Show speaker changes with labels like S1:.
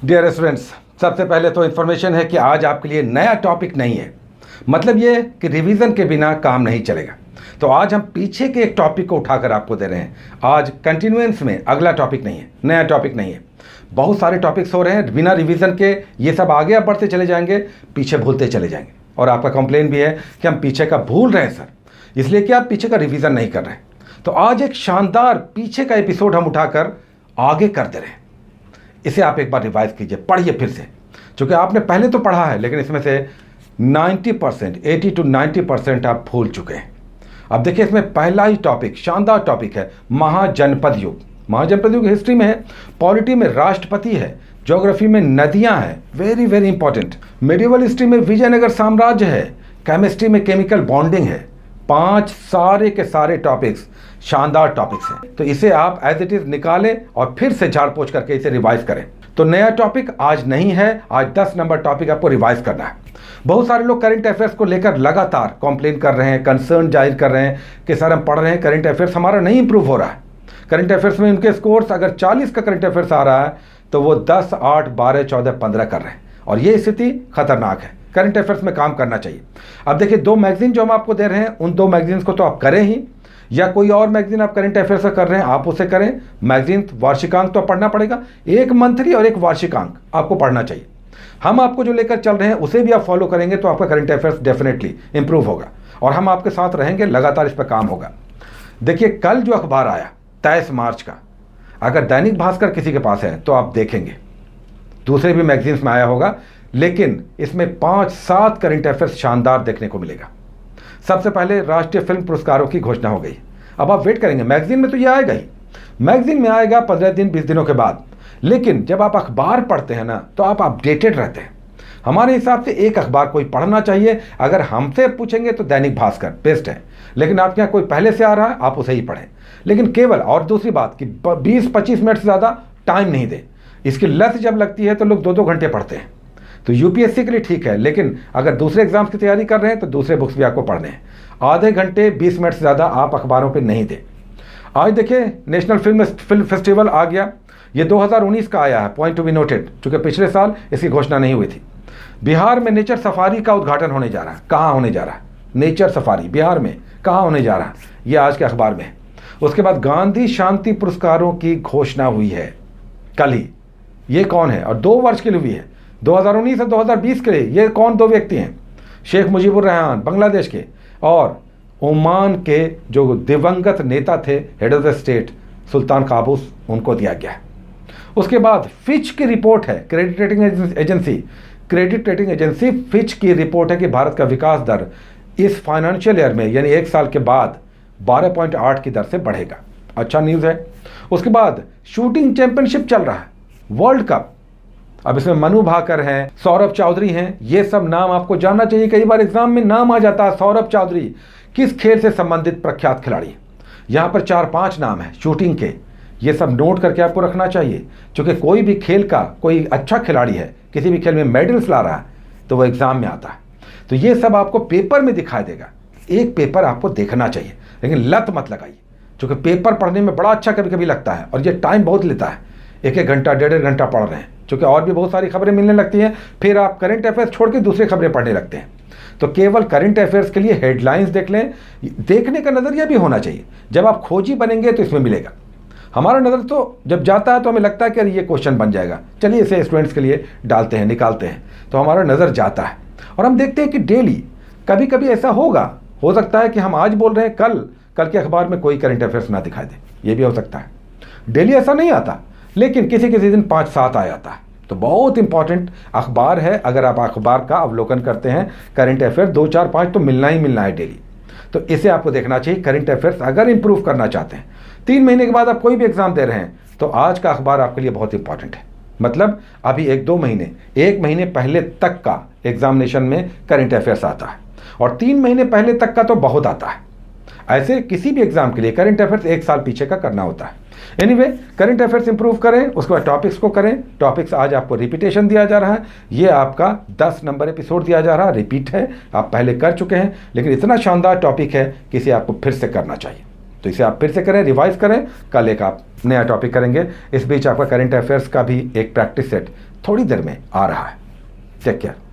S1: Dear students, सबसे पहले तो इन्फॉर्मेशन है कि आज आपके लिए नया टॉपिक नहीं है। मतलब ये कि रिवीजन के बिना काम नहीं चलेगा। तो आज हम पीछे के एक टॉपिक को उठाकर आपको दे रहे हैं। आज कंटिन्यूएंस में अगला टॉपिक नहीं है, नया टॉपिक नहीं है। बहुत सारे टॉपिक्स हो रहे हैं बिना रिवीजन के, ये सब आगे आप बढ़ते चले जाएंगे, पीछे भूलते चले जाएंगे। और आपका कंप्लेन भी है कि हम पीछे का भूल रहे हैं सर, इसलिए कि आप पीछे का रिवीजन नहीं कर रहे हैं। तो आज एक शानदार पीछे का एपिसोड हम उठाकर आगे कर दे रहे हैं। इसे आप एक बार रिवाइज कीजिए, पढ़िए फिर से, क्योंकि आपने पहले तो पढ़ा है लेकिन इसमें से 90%, 80 to 90% आप भूल चुके हैं। अब देखिए, इसमें पहला ही टॉपिक शानदार टॉपिक है महाजनपद युग। महाजनपद युग हिस्ट्री में है, पॉलिटी में राष्ट्रपति है, ज्योग्राफी में नदियां हैं, very very important. Medieval history में विजयनगर साम्राज्य है, केमिस्ट्री में केमिकल बॉन्डिंग है। 5 सारे के सारे टॉपिक्स शानदार टॉपिक्स हैं। तो इसे आप एज इट इज निकालें और फिर से झाड़ पोंछ करके इसे रिवाइज करें। तो नया टॉपिक आज नहीं है, आज 10 नंबर टॉपिक आपको रिवाइज करना है। बहुत सारे लोग करंट अफेयर्स को लेकर लगातार कंप्लेन कर रहे हैं, कंसर्न जाहिर कर रहे हैं कि सर हम पढ़ रहे हैं, करंट अफेयर्स हमारा नहीं इंप्रूव हो रहा है। करंट अफेयर्स में उनके स्कोर्स अगर 40 का करंट अफेयर्स आ रहा है तो वो 10, 8, 12, 14, 15 कर रहे हैं, और ये स्थिति खतरनाक है। करंट अफेयर्स में काम करना चाहिए। अब देखिए, 2 मैगजीन जो हम आपको दे रहे हैं, उन 2 मैगजीन्स को तो आप करें ही, या कोई और मैगजीन आप करंट अफेयर्स का कर रहे हैं आप उसे करें। मैगजीन वार्षिकांक तो पढ़ना पड़ेगा, एक मंथली और एक वार्षिकांक आपको पढ़ना चाहिए। हम आपको जो लेकर चल रहे हैं उसे भी आप फॉलो करेंगे तो आपका करंट अफेयर्स डेफिनेटली इंप्रूव होगा, और हम आपके साथ रहेंगे, लगातार इस पर काम होगा। देखिए, कल जो अखबार आया 23 मार्च का, अगर दैनिक भास्कर किसी के पास है तो आप देखेंगे, दूसरे भी मैगजीन्स में आया होगा, लेकिन इसमें 5-7 करंट अफेयर्स शानदार देखने को मिलेगा। सबसे पहले राष्ट्रीय फिल्म पुरस्कारों की घोषणा हो गई। अब आप वेट करेंगे, मैगजीन में तो ये आएगा ही, मैगजीन में आएगा 15 दिन 20 दिनों के बाद, लेकिन जब आप अखबार पढ़ते हैं ना तो आप अपडेटेड रहते हैं। हमारे हिसाब से एक अखबार कोई पढ़ना चाहिए। अगर हमसे पूछेंगे तो दैनिक भास्कर बेस्ट है, लेकिन आपके यहाँ कोई पहले से आ रहा है आप उसे ही पढ़ें। लेकिन केवल, और दूसरी बात कि 20-25 मिनट से ज़्यादा टाइम नहीं दें। इसकी लत जब लगती है तो लोग 2-2 घंटे पढ़ते हैं। तो यूपीएससी के लिए ठीक है, लेकिन अगर दूसरे एग्जाम्स की तैयारी कर रहे हैं तो दूसरे बुक्स भी आपको पढ़ने हैं। आधे घंटे 20 मिनट से ज़्यादा आप अखबारों पे नहीं दें। आज देखिए, नेशनल फिल्म फेस्टिवल आ गया। ये 2019 का आया है, पॉइंट टू बी नोटेड, चूँकि पिछले साल इसकी घोषणा नहीं हुई थी। बिहार में नेचर सफारी का उद्घाटन होने जा रहा है। कहाँ होने जा रहा है? नेचर सफारी बिहार में कहाँ होने जा रहा है, ये आज के अखबार में है। उसके बाद गांधी शांति पुरस्कारों की घोषणा हुई है कल ही। ये कौन है? और 2 वर्ष के लिए हुई है, 2019 और 2020 के लिए। ये कौन 2 व्यक्ति हैं? शेख मुजीबुर रहमान बांग्लादेश के, और ओमान के जो दिवंगत नेता थे, head of the state Sultan Qaboos, उनको दिया गया है। उसके बाद फिच की रिपोर्ट है, क्रेडिट रेटिंग एजेंसी फिच की रिपोर्ट है कि भारत का विकास दर इस फाइनेंशियल ईयर में, यानी 1 साल के बाद 12.8 की दर से बढ़ेगा। अच्छा न्यूज़ है। उसके बाद शूटिंग चैंपियनशिप चल रहा है, वर्ल्ड कप। अब इसमें मनु भाकर हैं, सौरभ चौधरी हैं, ये सब नाम आपको जानना चाहिए। कई बार एग्जाम में नाम आ जाता है सौरभ चौधरी, किस खेल से संबंधित प्रख्यात खिलाड़ी। यहाँ पर 4-5 नाम है शूटिंग के, ये सब नोट करके आपको रखना चाहिए, क्योंकि कोई भी खेल का कोई अच्छा खिलाड़ी है, किसी भी खेल में मेडल्स ला रहा है तो वो एग्जाम में आता है। तो ये सब आपको पेपर में दिखाई देगा। एक पेपर आपको देखना चाहिए, लेकिन लत मत लगाइए, क्योंकि पेपर पढ़ने में बड़ा अच्छा कभी कभी लगता है, और ये टाइम बहुत लेता है। 1-1 घंटा 1.5 घंटा पढ़ रहे हैं, क्योंकि और भी बहुत सारी खबरें मिलने लगती हैं, फिर आप करंट अफेयर्स छोड़ के दूसरी खबरें पढ़ने लगते हैं। तो केवल करंट अफेयर्स के लिए हेडलाइंस देख लें। देखने का नज़रिया भी होना चाहिए। जब आप खोजी बनेंगे तो इसमें मिलेगा। हमारा नज़र तो जब जाता है तो हमें लगता है कि अरे ये क्वेश्चन बन जाएगा, चलिए इसे स्टूडेंट्स के लिए डालते हैं, निकालते हैं, तो हमारा नज़र जाता है। और हम देखते हैं कि डेली कभी कभी ऐसा हो सकता है कि हम आज बोल रहे हैं, कल के अखबार में कोई करंट अफेयर्स ना दिखाई दे, ये भी हो सकता है। डेली ऐसा नहीं आता, लेकिन किसी किसी दिन 5-7 आ जाता है। तो बहुत इंपॉर्टेंट अखबार है। अगर आप अखबार का अवलोकन करते हैं, करंट अफेयर 2, 4, 5 तो मिलना ही मिलना है डेली। तो इसे आपको देखना चाहिए। करंट अफेयर्स अगर इंप्रूव करना चाहते हैं, 3 महीने के बाद आप कोई भी एग्जाम दे रहे हैं, तो आज का अखबार आपके लिए बहुत इंपॉर्टेंट है। मतलब अभी 1-2 महीने, 1 महीने पहले तक का एग्जामिनेशन में करंट अफेयर्स आता है, और 3 महीने पहले तक का तो बहुत आता है। ऐसे किसी भी एग्जाम के लिए करंट अफेयर्स 1 साल पीछे का करना होता है। एनीवे, करंट अफेयर्स इंप्रूव करें, उसके बाद टॉपिक्स को करें। टॉपिक्स आज आपको रिपीटेशन दिया जा रहा है, ये आपका 10 नंबर एपिसोड दिया जा रहा है, रिपीट है, आप पहले कर चुके हैं, लेकिन इतना शानदार टॉपिक है कि इसे आपको फिर से करना चाहिए। तो इसे आप फिर से करें, रिवाइज करें, कल एक आप नया टॉपिक करेंगे। इस बीच आपका करंट अफेयर्स का भी एक प्रैक्टिस सेट थोड़ी देर में आ रहा है। Take care.